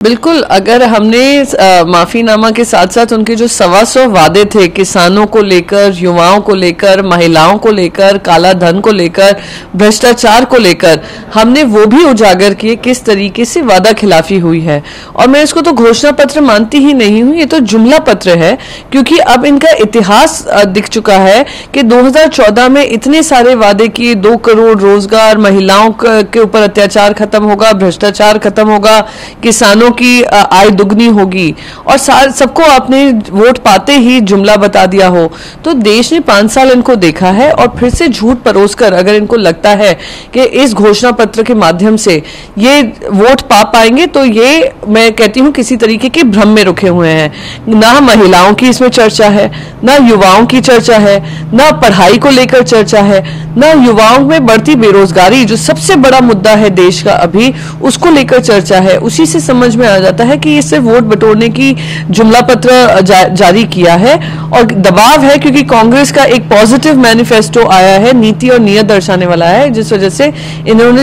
बिल्कुल, अगर हमने माफीनामा के साथ साथ उनके जो 125 वादे थे किसानों को लेकर, युवाओं को लेकर, महिलाओं को लेकर, काला धन को लेकर, भ्रष्टाचार को लेकर, हमने वो भी उजागर किए किस तरीके से वादा खिलाफी हुई है। और मैं इसको तो घोषणा पत्र मानती ही नहीं हूँ, ये तो जुमला पत्र है, क्योंकि अब इनका इतिहास दिख चुका है कि 2014 में इतने सारे वादे किए, 2 करोड़ रोजगार, महिलाओं के ऊपर अत्याचार खत्म होगा, भ्रष्टाचार खत्म होगा, किसानों की आय दुगनी होगी, और सबको आपने वोट पाते ही जुमला बता दिया हो। तो देश ने 5 साल इनको देखा है, और फिर से झूठ परोसकर अगर इनको लगता है कि इस घोषणा पत्र के माध्यम से ये वोट पा पाएंगे, तो ये मैं कहती हूँ किसी तरीके के भ्रम में रुके हुए हैं। ना महिलाओं की इसमें चर्चा है, ना युवाओं की चर्चा है, ना पढ़ाई को लेकर चर्चा है, ना युवाओं में बढ़ती बेरोजगारी जो सबसे बड़ा मुद्दा है देश का अभी, उसको लेकर चर्चा है। उसी से समझ में आ जाता है कि ये सिर्फ वोट बटोरने की जुमला पत्र जारी किया है, और दबाव है क्योंकि कांग्रेस का एक पॉजिटिव मैनिफेस्टो आया है, नीति और नियत दर्शाने वाला है, जिस वजह से इन्होंने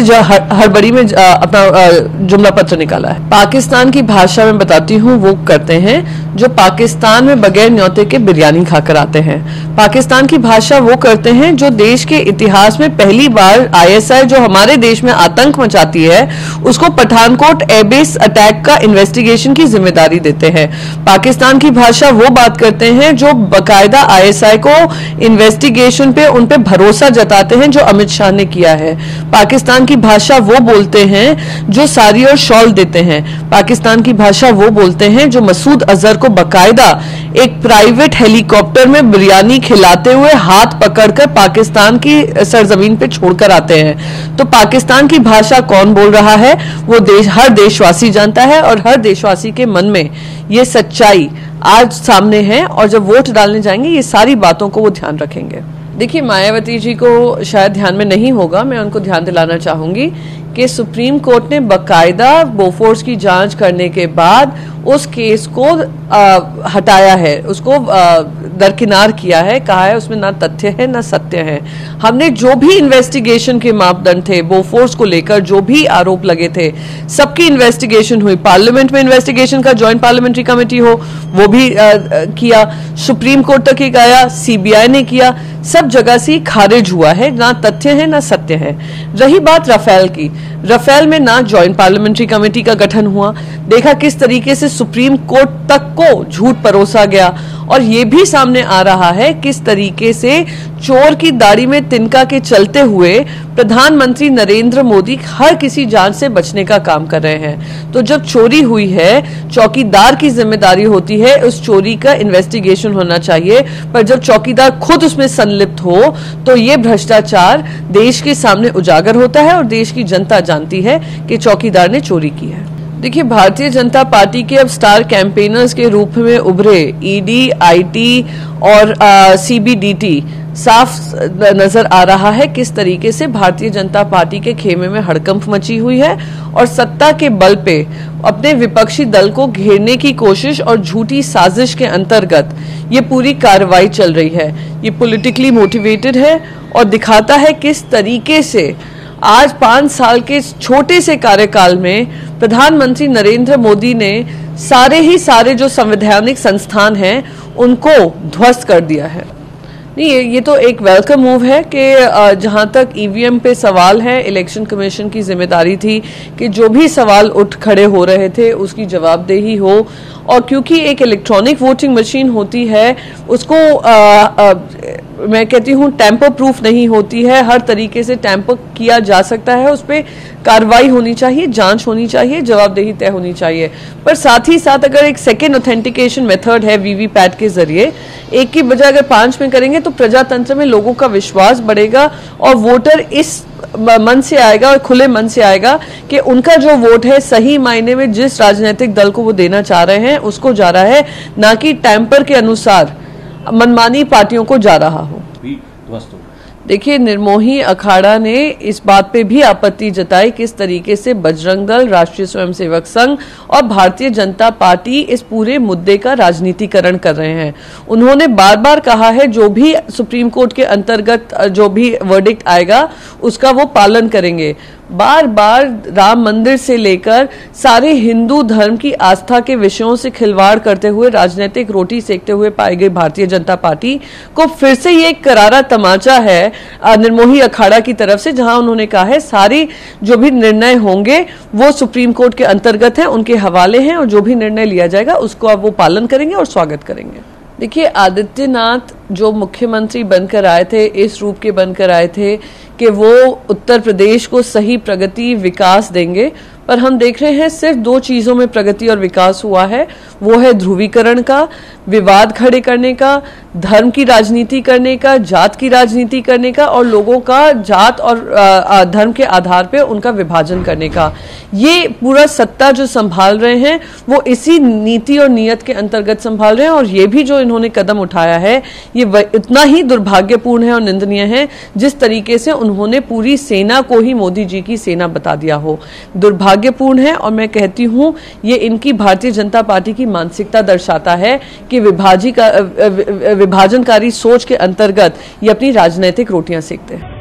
हड़बड़ी में अपना जुमला पत्र निकाला है। पाकिस्तान की भाषा में बताती हूँ, वो करते हैं जो पाकिस्तान में बगैर न्योते के बिरयानी खाकर आते हैं। पाकिस्तान की भाषा वो करते हैं जो देश के इतिहास में पहली बार ISI जो हमारे देश में आतंक मचाती है, उसको पठानकोट एयरबेस अटैक का इन्वेस्टिगेशन की जिम्मेदारी देते हैं। पाकिस्तान की भाषा वो बात करते हैं जो बकायदा ISI को इन्वेस्टिगेशन पे उन पे भरोसा जताते हैं, जो अमित शाह ने किया है। पाकिस्तान की भाषा वो बोलते हैं जो साड़ी और शॉल देते हैं। पाकिस्तान की भाषा वो बोलते हैं जो मसूद अजहर को बकायदा एक प्राइवेट हेलीकॉप्टर में बिरयानी खिलाते हुए हाथ पकड़कर पाकिस्तान की सरजमीन पे छोड़कर आते हैं। तो पाकिस्तान की भाषा कौन बोल रहा है वो हर देशवासी जानता है, और हर देशवासी के मन में ये सच्चाई आज सामने है, और जब वोट डालने जाएंगे ये सारी बातों को वो ध्यान रखेंगे। देखिए, मायावती जी को शायद ध्यान में नहीं होगा, मैं उनको ध्यान दिलाना चाहूंगी कि सुप्रीम कोर्ट ने बकायदा बोफोर्स की जांच करने के बाद उस केस को हटाया है, उसको दरकिनार किया है, कहा है उसमें ना तथ्य है ना सत्य है। हमने जो भी इन्वेस्टिगेशन के मापदंड थे बोफोर्स को लेकर, जो भी आरोप लगे थे, सबकी इन्वेस्टिगेशन हुई। पार्लियामेंट में इन्वेस्टिगेशन का जॉइंट पार्लियामेंट्री कमेटी हो, वो भी किया, सुप्रीम कोर्ट तक ही गया, CBI ने किया, सब जगह से खारिज हुआ है, ना तथ्य है ना सत्य है। रही बात राफेल की, राफेल में ना जॉइंट पार्लियामेंट्री कमेटी का गठन हुआ, देखा किस तरीके से सुप्रीम कोर्ट तक को झूठ परोसा गया, और ये भी सामने आ रहा है किस तरीके से चोर की दाढ़ी में तिनका के चलते हुए प्रधानमंत्री नरेंद्र मोदी हर किसी जांच से बचने का काम कर रहे हैं। तो जब चोरी हुई है, चौकीदार की जिम्मेदारी होती है उस चोरी का इन्वेस्टिगेशन होना चाहिए, पर जब चौकीदार खुद उसमें संलिप्त हो तो ये भ्रष्टाचार देश के सामने उजागर होता है, और देश की जनता जानती है कि चौकीदार ने चोरी की है। देखिए, भारतीय जनता पार्टी के अब स्टार कैंपेनर्स के रूप में उभरे ED, IT और CBDT साफ नजर आ रहा है किस तरीके से भारतीय जनता पार्टी के खेमे में हड़कंप मची हुई है, और सत्ता के बल पे अपने विपक्षी दल को घेरने की कोशिश और झूठी साजिश के अंतर्गत ये पूरी कार्रवाई चल रही है। ये पॉलिटिकली मोटिवेटेड है और दिखाता है किस तरीके से आज 5 साल के छोटे से कार्यकाल में प्रधानमंत्री नरेंद्र मोदी ने सारे जो संवैधानिक संस्थान हैं उनको ध्वस्त कर दिया है। नहीं, ये तो एक वेलकम मूव है कि जहां तक EVM पे सवाल है, इलेक्शन कमीशन की जिम्मेदारी थी कि जो भी सवाल उठ खड़े हो रहे थे उसकी जवाबदेही हो, और क्योंकि एक इलेक्ट्रॉनिक वोटिंग मशीन होती है उसको मैं कहती हूँ टैंपर प्रूफ नहीं होती है, हर तरीके से टैंपर किया जा सकता है, उस पर कार्रवाई होनी चाहिए, जांच होनी चाहिए, जवाबदेही तय होनी चाहिए। पर साथ ही साथ अगर एक सेकेंड ऑथेंटिकेशन मेथड है VVPAT के जरिए, एक की बजाय अगर 5 में करेंगे तो प्रजातंत्र में लोगों का विश्वास बढ़ेगा, और वोटर इस मन से आएगा और खुले मन से आएगा कि उनका जो वोट है सही मायने में जिस राजनीतिक दल को वो देना चाह रहे हैं उसको जा रहा है, ना कि टैंपर के अनुसार मनमानी पार्टियों को जा रहा हो। देखिए, निर्मोही अखाड़ा ने इस बात पे भी आपत्ति जताई किस तरीके से बजरंग दल, राष्ट्रीय स्वयंसेवक संघ और भारतीय जनता पार्टी इस पूरे मुद्दे का राजनीतिकरण कर रहे हैं। उन्होंने बार बार कहा है जो भी सुप्रीम कोर्ट के अंतर्गत जो भी वर्डिक्ट आएगा उसका वो पालन करेंगे, बार बार राम मंदिर से लेकर सारे हिंदू धर्म की आस्था के विषयों से खिलवाड़ करते हुए राजनीतिक रोटी सेकते हुए पाई गई भारतीय जनता पार्टी को फिर से ये एक करारा तमाचा है निर्मोही अखाड़ा की तरफ से, जहां उन्होंने कहा है सारी जो भी निर्णय होंगे वो सुप्रीम कोर्ट के अंतर्गत हैं, उनके हवाले हैं, और जो भी निर्णय लिया जाएगा उसको अब वो पालन करेंगे और स्वागत करेंगे। देखिए, आदित्यनाथ जो मुख्यमंत्री बनकर आए थे, इस रूप के बनकर आए थे कि वो उत्तर प्रदेश को सही प्रगति विकास देंगे, पर हम देख रहे हैं सिर्फ दो चीजों में प्रगति और विकास हुआ है। वो है ध्रुवीकरण का, विवाद खड़े करने का, धर्म की राजनीति करने का, जात की राजनीति करने का, और लोगों का जात और धर्म के आधार पे उनका विभाजन करने का। ये पूरा सत्ता जो संभाल रहे हैं वो इसी नीति और नियत के अंतर्गत संभाल रहे हैं, और ये भी जो इन्होंने कदम उठाया है ये इतना ही दुर्भाग्यपूर्ण है और निंदनीय है जिस तरीके से उन्होंने पूरी सेना को ही मोदी जी की सेना बता दिया हो। दुर्भाग्यपूर्ण है, और मैं कहती हूं ये इनकी भारतीय जनता पार्टी की मानसिकता दर्शाता है कि विभाजनकारी सोच के अंतर्गत ये अपनी राजनीतिक रोटियां सेकते हैं।